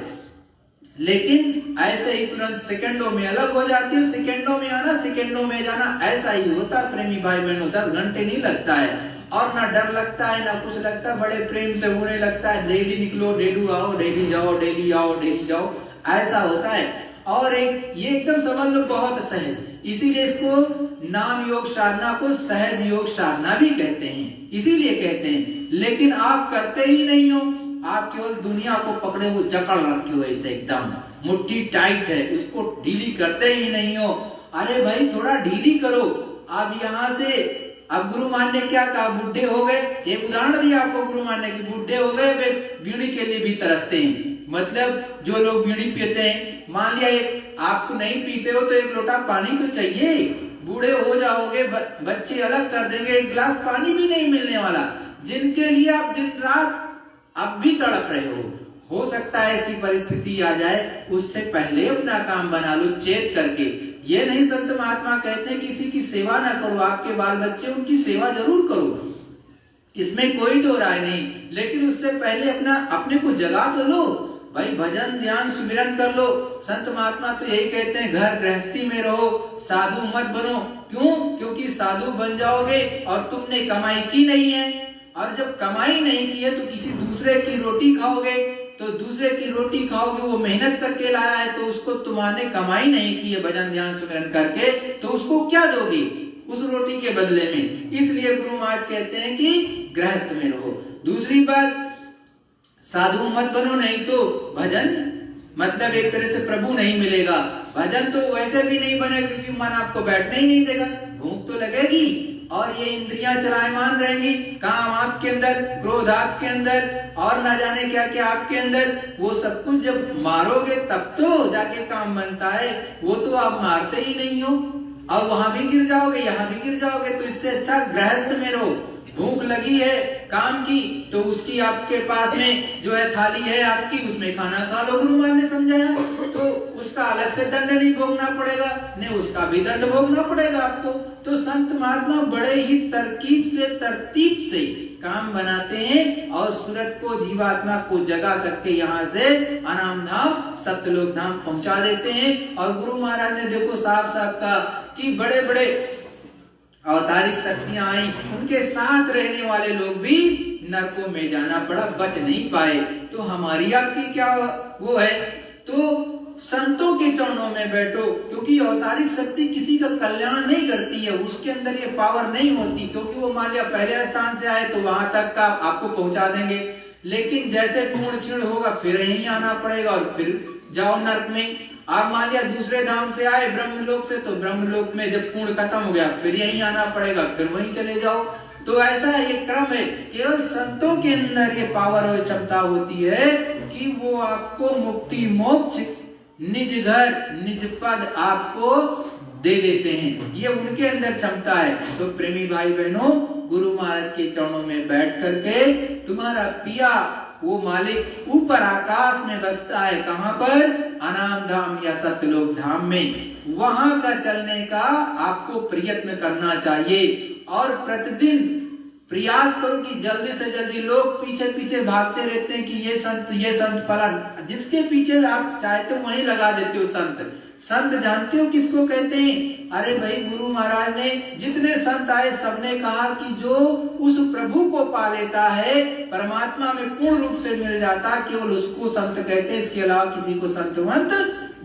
लेकिन ऐसे ही तुरंत सेकंडों में अलग हो जाती है। सेकंडों में आना, सेकंडों में जाना, ऐसा ही होता प्रेमी भाई बहनों। 10 घंटे नहीं लगता है, और ना डर लगता है ना कुछ लगता है, बड़े प्रेम से होने लगता है। डेली निकलो, डेली आओ, डेली जाओ, डेली आओ, डेली जाओ, ऐसा होता है। और ये एकदम समझ लो बहुत सहज, इसीलिए इसको नाम योग साधना को सहज योग साधना भी कहते हैं, इसीलिए कहते हैं। लेकिन आप करते ही नहीं हो, आप केवल दुनिया को पकड़े हुए जकड़ रखे हो, ऐसे एकदम मुट्ठी टाइट है, उसको ढीली करते ही नहीं हो। अरे भाई थोड़ा ढीली करो। अब यहाँ से अब गुरु मान ने क्या कहा? बूढ़े हो गए, एक उदाहरण दिया आपको गुरु मान ने कि बूढ़े हो गए, वे बीड़ी के लिए भी तरसते हैं। मतलब जो लोग बीड़ी पीते हैं, मान लिया एक आप तो नहीं पीते हो तो एक लोटा पानी तो चाहिए। बूढ़े हो जाओगे, बच्चे अलग कर देंगे, एक गिलास पानी भी नहीं मिलने वाला, जिनके लिए आप दिन रात अब भी तड़प रहे हो सकता है ऐसी परिस्थिति आ जाए, उससे पहले अपना काम बना लो चेत करके। ये नहीं संत महात्मा कहते हैं किसी की सेवा ना करो, आपके बाल बच्चे उनकी सेवा जरूर करो, इसमें कोई दो राय नहीं, लेकिन उससे पहले अपने को जगा तो लो भाई, भजन ध्यान सुमिरन कर लो। संत महात्मा तो यही कहते हैं घर गृहस्थी में रहो, साधु मत बनो। क्यों? क्योंकि साधु बन जाओगे और तुमने कमाई की नहीं है, और जब कमाई नहीं की है तो किसी दूसरे की रोटी खाओगे, तो दूसरे की रोटी खाओगे, वो मेहनत करके लाया है, तो उसको तुम्हारे कमाई नहीं की है भजन ध्यान सुमिरन करके, तो उसको क्या दोगे उस रोटी के बदले में? इसलिए गुरु महाराज कहते हैं कि गृहस्थ में रहो। दूसरी बात, साधु मत बनो, नहीं तो भजन मतलब एक तरह से प्रभु नहीं मिलेगा। भजन तो वैसे भी नहीं बनेगा क्योंकि मन आपको बैठने ही नहीं देगा, भूख तो लगेगी और ये इंद्रियां चलायमान रहेंगी, काम आपके अंदर, क्रोध आपके अंदर, और ना जाने क्या क्या आपके अंदर। वो सब कुछ जब मारोगे तब तो जाके काम बनता है, वो तो आप मारते ही नहीं हो, और वहां भी गिर जाओगे, यहाँ भी गिर जाओगे। तो इससे अच्छा गृहस्थ में रहो। भूख लगी है काम की, तो उसकी आपके पास में जो है थाली है आपकी, उसमें खाना खा लो, गुरु महाराज ने समझाया, तो उसका अलग से दंड नहीं भोगना पड़ेगा, नहीं उसका भी दंड भोगना पड़ेगा आपको। तो संत महात्मा बड़े ही तरतीब से काम बनाते हैं और सूरत को, जीवात्मा को जगा करके यहाँ से अनाम धाम सत्यलोक धाम पहुंचा देते हैं। और गुरु महाराज ने देखो साफ का कि बड़े बड़े अवतारिक शक्तियां आई, उनके साथ रहने वाले लोग भी नरकों में जाना पड़ा, बच नहीं पाए। तो हमारी आपकी क्या वो है? तो संतों के चरणों में बैठो, क्योंकि अवतारिक शक्ति किसी का कल्याण नहीं करती है, उसके अंदर ये पावर नहीं होती, क्योंकि वो मान लिया पहले स्थान से आए तो वहां तक का आपको पहुंचा देंगे, लेकिन जैसे पूर्ण क्षीण होगा फिर यहीं आना पड़ेगा और फिर जाओ नरक में। आप मान लिया दूसरे धाम से आए ब्रह्मलोक से, तो ब्रह्मलोक में जब पूर्ण खत्म हो गया फिर यहीं आना पड़ेगा, फिर वहीं चले जाओ। तो ऐसा ये क्रम है। केवल संतों के अंदर ये पावर और क्षमता होती है कि वो आपको मुक्ति मोक्ष, निज घर निज पद आपको दे देते हैं, ये उनके अंदर क्षमता है। तो प्रेमी भाई बहनों, गुरु महाराज के चरणों में बैठ करके तुम्हारा पिया वो मालिक ऊपर आकाश में बसता है। कहाँ पर? अनाम धाम या सत्यलोक धाम में। वहां का चलने का आपको प्रयत्न करना चाहिए और प्रतिदिन प्रयास करो कि जल्दी से जल्दी। लोग पीछे पीछे भागते रहते हैं कि ये संत फला, जिसके पीछे आप चाहते हो वहीं लगा देते हो संत। संत जानते हो किसको कहते हैं? अरे भाई, गुरु महाराज ने जितने संत आए सबने कहा कि जो उस प्रभु को पा लेता है, परमात्मा में पूर्ण रूप से मिल जाता है, केवल उसको संत कहते हैं। इसके अलावा किसी को संतवंत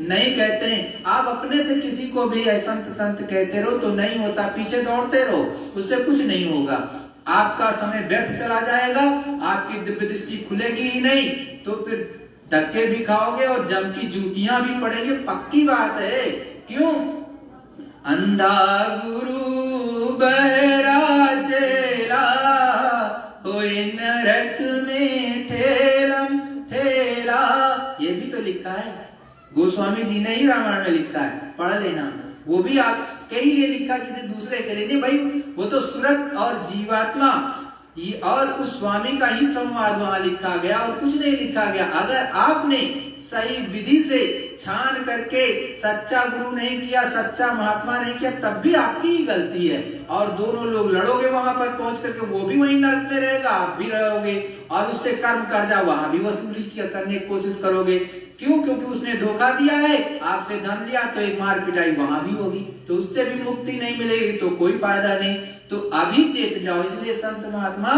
नहीं कहते हैं। आप अपने से किसी को भी संत संत कहते रहो तो नहीं होता, पीछे दौड़ते रहो, उससे कुछ नहीं होगा। आपका समय व्यर्थ चला जाएगा, आपकी दिव्य दृष्टि खुलेगी ही नहीं, तो फिर धक्के भी खाओगे और जम की जूतियां भी पड़ेंगे, पक्की बात है। क्यों? अंधा गुरु बहरा चेला, होए नरक में ठेलम ठेला। ये भी तो लिखा है, गोस्वामी जी ने ही रामायण में लिखा है, पढ़ लेना। वो भी आपके ही लिए लिखा, किसी दूसरे के लिए नहीं भाई। वो तो सूरत और जीवात्मा और उस स्वामी का ही संवाद वहां लिखा गया और कुछ नहीं लिखा गया। अगर आपने सही विधि से छान करके सच्चा गुरु नहीं किया, सच्चा महात्मा नहीं किया, तब भी आपकी ही गलती है। और दोनों लोग लड़ोगे वहां पर पहुंच करके, वो भी वहीं नरक में रहेगा, आप भी रहोगे, और उससे कर्म कर्जा वहां भी वसूली करने की कोशिश करोगे। क्यों? क्योंकि उसने धोखा दिया है, आपसे धन लिया, तो एक मार पिटाई वहां भी होगी, तो उससे भी मुक्ति नहीं मिलेगी, तो कोई फायदा नहीं। तो अभी चेत जाओ। इसलिए संत महात्मा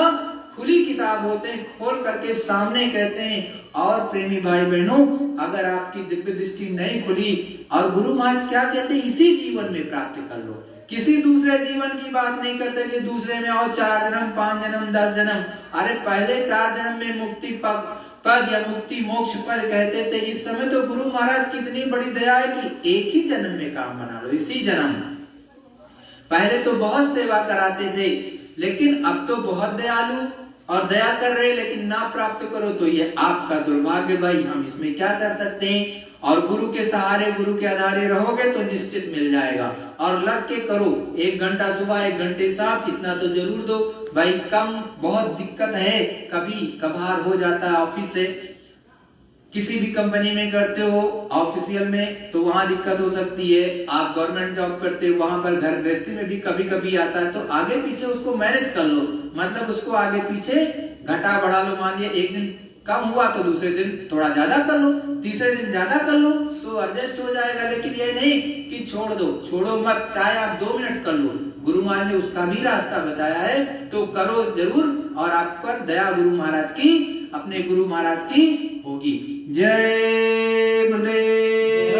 खुली किताब होते हैं, खोल करके सामने कहते हैं। और प्रेमी भाई बहनों, अगर आपकी दिव्य दृष्टि नहीं खुली, और गुरु महाराज क्या कहते हैं, इसी जीवन में प्राप्त कर लो, किसी दूसरे जीवन की बात नहीं करते कि दूसरे में और 4 जन्म 5 जन्म 10 जन्म। अरे पहले 4 जन्म में मुक्ति पद या मुक्ति मोक्ष पद कहते थे। इस समय तो गुरु महाराज की इतनी बड़ी दया है कि एक ही जन्म में काम बना लो, इसी जन्म। पहले तो बहुत सेवा कराते थे, लेकिन अब तो बहुत दयालु और दया कर रहे, लेकिन ना प्राप्त करो तो ये आपका दुर्भाग्य भाई, हम इसमें क्या कर सकते हैं। और गुरु के सहारे, गुरु के आधारे रहोगे तो निश्चित मिल जाएगा। और लग के करो, 1 घंटा सुबह 1 घंटे शाम, इतना तो जरूर दो भाई। कम बहुत दिक्कत है, कभी कभार हो जाता है। ऑफिस से किसी भी कंपनी में करते हो ऑफिशियल में, तो वहां दिक्कत हो सकती है। आप गवर्नमेंट जॉब करते हो, वहां पर घर गृहस्थी में भी कभी कभी आता है, तो आगे पीछे उसको मैनेज कर लो, मतलब उसको आगे पीछे घटा बढ़ा लो। मान लिया एक दिन कम हुआ तो दूसरे दिन थोड़ा ज्यादा कर लो, तीसरे दिन ज्यादा कर लो, तो एडजस्ट हो जाएगा। लेकिन ये नहीं कि छोड़ दो, छोड़ो मत, चाहे आप 2 मिनट कर लो। गुरु महाराज ने उसका भी रास्ता बताया है, तो करो जरूर। और आप पर दया गुरु महाराज की, अपने गुरु महाराज की होगी। जय गुरुदेव।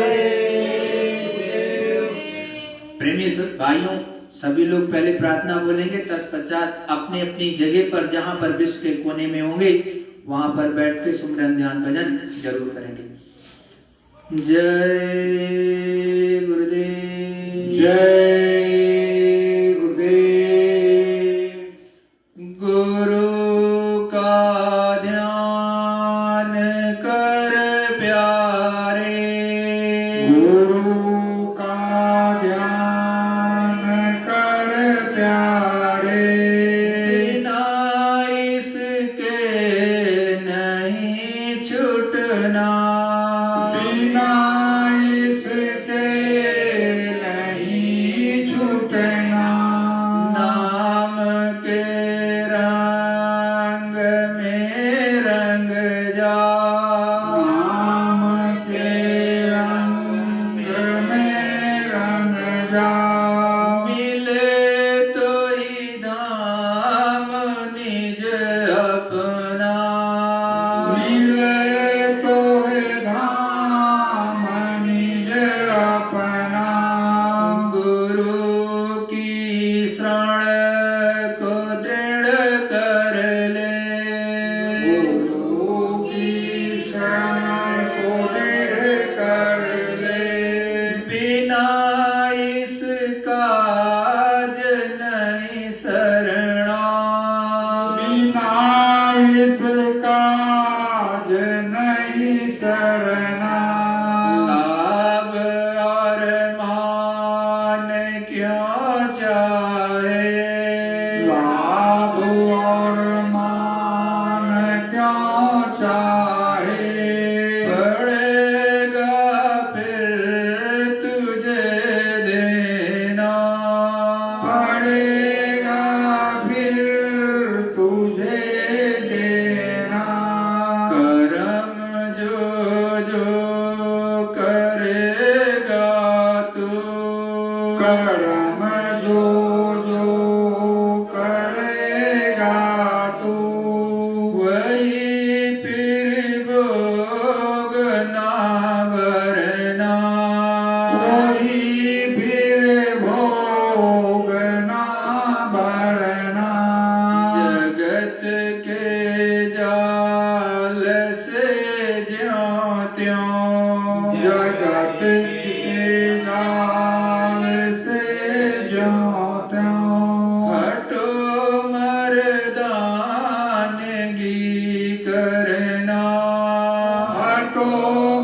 प्रेमी भाइयों, सभी लोग पहले प्रार्थना बोलेंगे, तत्पश्चात अपनी अपनी जगह पर, जहां पर विश्व के कोने में होंगे, वहां पर बैठ के सुमरन ध्यान भजन जरूर करेंगे। जय गुरुदेव। जय गुरुदेव। गुरु का ध्यान कर प्यारे, गुरु का ध्यान कर प्यारे, बिना इसके नहीं छूटना, बिना इसके नहीं छूटना। नाम के रंग में रंग जा, नाम के रंग में रंग जा, मिले तो ही धाम निज अपना, मिले तो है धाम निज अपना। गुरु की शरण को दृढ़ कर ले, गुरु की शरण को दृढ़ कर ले, बिना इसका नहीं शरणा, बिना इसका नहीं शरणा। लाभ और मान क्यों चाहे, लाभ और मान क्यों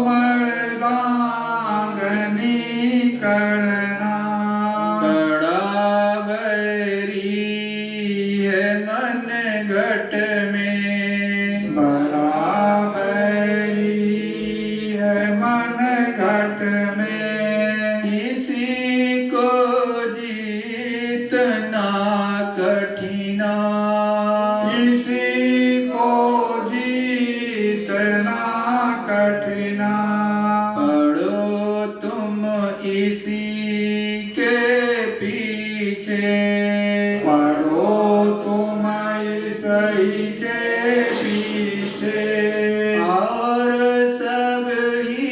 मर्दांगनी करना बड़ा बैरी है मन घट में, बड़ा बैरी है मन घट में इसी को जीतना कठिना, इसी को जीतना कठिना पढ़ो तुम इसी के पीछे, पढ़ो तुम सही के पीछे और सब ही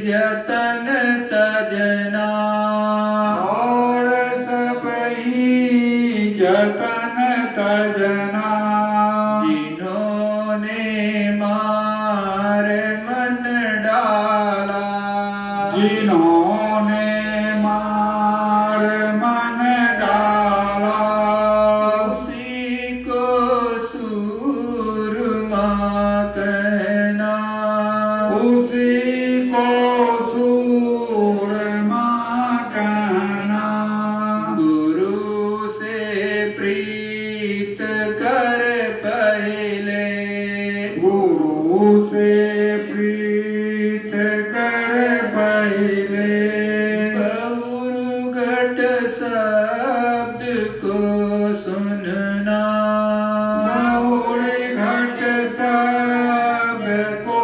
जतन तजना, और सब ही जतन तजना जिन्होंने मार मन डाला, जिन्होंने मार मन डाला उसी को सूरमा कहना, उसी को सूरमा कहना गुरु से प्रीत कर पहले, गुरु से प्रीत कर पहले बहुरुघट शब्द को सुनना, बहुर घट शब्द को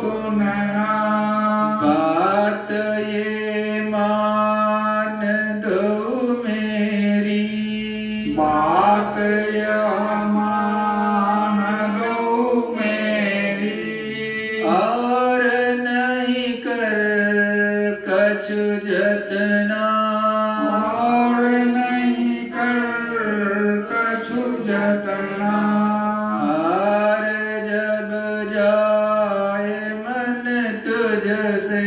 सुनना बात ये मान दो मेरी, बात यह मान दो मेरी और नहीं कर कछु जतना, और नहीं कर कछु जतना हार जब जाए मन तुझसे,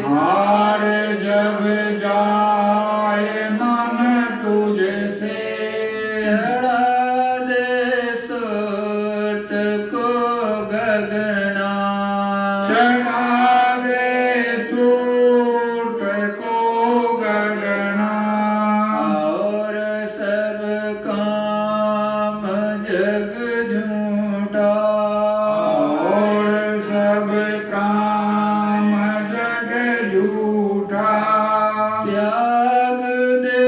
हार जब जाए मन तुझसे चढ़ा दे सोत को गगना, चढ़ा दे सूट को गगना और सब काम जग झूठा, और सब काम जग झूठा त्याग दे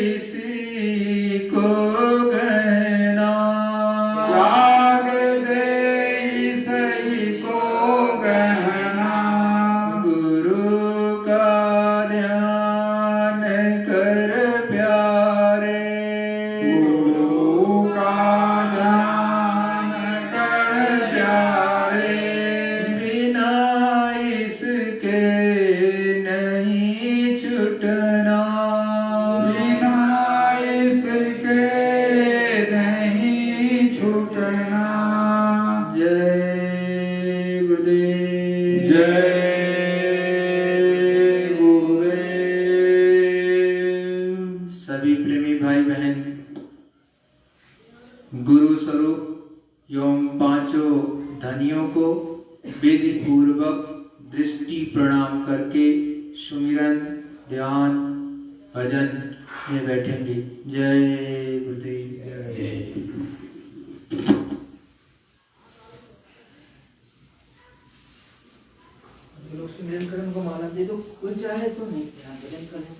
इसी को गहना, त्याग दे सही को गहना गुरु का ध्यान कर प्यारे, गुरु का ध्यान कर प्यारे बिना इसके नहीं छूटना, बिना इसके नहीं छूटना जय गुरुदेव। जय गुरुदेव। सभी प्रेमी भाई बहन गुरु स्वरूप एवं पांचों धनियों को विधि पूर्वक दृष्टि प्रणाम करके सुमिरन ध्यान भजन में बैठेंगे। जय गुरुदेव। जय। लोग सिमरन करें उनको माला दे दो, कोई चाहे तो नहीं भजन करें।